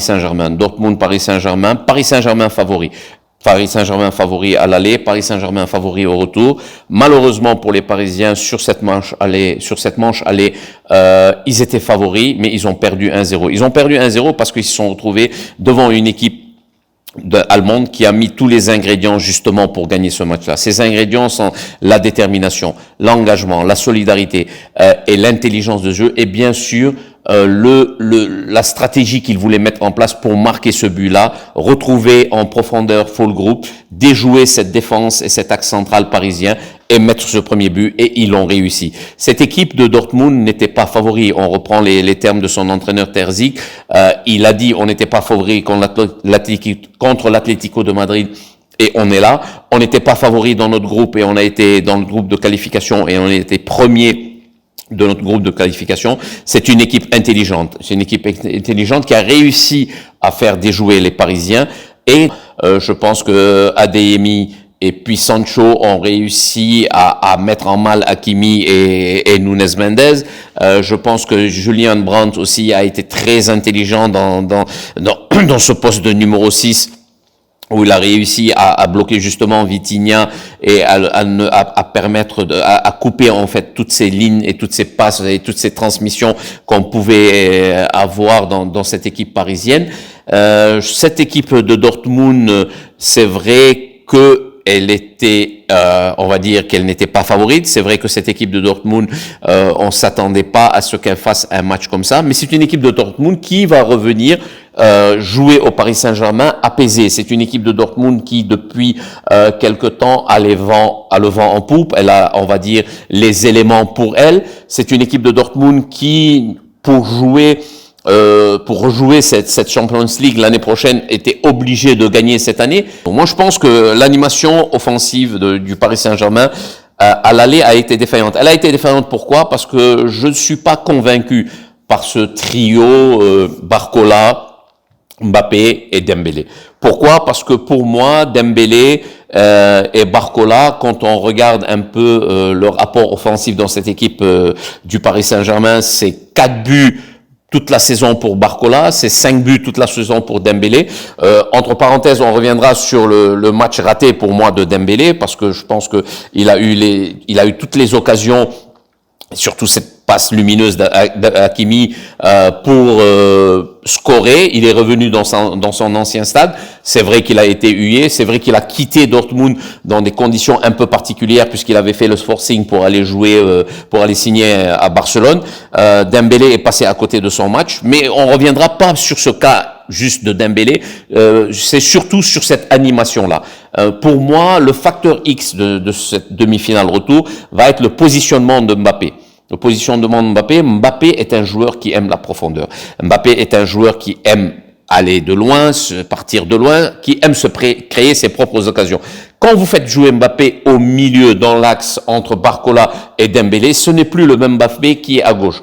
Saint-Germain, Dortmund, Paris Saint-Germain favori. Paris Saint-Germain favori à l'aller, Paris Saint-Germain favori au retour. Malheureusement pour les Parisiens, sur cette manche allée, ils étaient favoris, mais ils ont perdu 1-0. Ils ont perdu 1-0 parce qu'ils se sont retrouvés devant une équipe allemande qui a mis tous les ingrédients justement pour gagner ce match-là. Ces ingrédients sont la détermination, l'engagement, la solidarité et l'intelligence de jeu et bien sûr la stratégie qu'ils voulaient mettre en place pour marquer ce but-là, retrouver en profondeur full group, déjouer cette défense et cet axe central parisien et mettre ce premier but, et ils l'ont réussi. Cette équipe de Dortmund n'était pas favori. On reprend les termes de son entraîneur Terzic. Il a dit on n'était pas favori contre l'Atlético de Madrid. Et on est là. On n'était pas favori dans notre groupe et on a été dans le groupe de qualification et on a été premier de notre groupe de qualification. C'est une équipe intelligente. C'est une équipe intelligente qui a réussi à faire déjouer les Parisiens. Et je pense que Adeyemi et puis Sancho ont réussi à mettre en mal Hakimi et Nunes Mendes. Je pense que Julian Brandt aussi a été très intelligent dans ce poste de numéro 6 où il a réussi à bloquer justement Vitinha et à permettre à couper en fait toutes ces lignes et toutes ces passes et toutes ces transmissions qu'on pouvait avoir dans cette équipe parisienne. Cette équipe de Dortmund, c'est vrai que elle était, on va dire qu'elle n'était pas favorite. C'est vrai que cette équipe de Dortmund, on s'attendait pas à ce qu'elle fasse un match comme ça. Mais c'est une équipe de Dortmund qui va revenir jouer au Paris Saint-Germain apaisée. C'est une équipe de Dortmund qui, depuis quelque temps, a le vent en poupe. Elle a, on va dire, les éléments pour elle. C'est une équipe de Dortmund qui, pour rejouer cette Champions League l'année prochaine, était obligé de gagner cette année. Bon, moi, je pense que l'animation offensive du Paris Saint-Germain à l'aller a été défaillante. Elle a été défaillante pourquoi? Parce que je ne suis pas convaincu par ce trio Barcola, Mbappé et Dembélé. Pourquoi? Parce que pour moi, Dembélé et Barcola, quand on regarde un peu leur apport offensif dans cette équipe du Paris Saint-Germain, c'est 4 buts toute la saison pour Barcola, c'est 5 buts toute la saison pour Dembélé. Entre parenthèses, on reviendra sur le match raté pour moi de Dembélé, parce que je pense que il a eu toutes les occasions, surtout cette passe lumineuse d'Hakimi pour scorer. Il est revenu dans son ancien stade. C'est vrai qu'il a été hué, c'est vrai qu'il a quitté Dortmund dans des conditions un peu particulières puisqu'il avait fait le forcing pour aller jouer, pour aller signer à Barcelone. Dembélé est passé à côté de son match, mais on reviendra pas sur ce cas juste de Dembélé. C'est surtout sur cette animation-là. Pour moi, le facteur X de cette demi-finale retour va être le positionnement de Mbappé. Le positionnement de Mbappé. Mbappé est un joueur qui aime la profondeur. Mbappé est un joueur qui aime aller de loin, partir de loin, qui aime créer ses propres occasions. Quand vous faites jouer Mbappé au milieu, dans l'axe entre Barcola et Dembélé, ce n'est plus le même Mbappé qui est à gauche.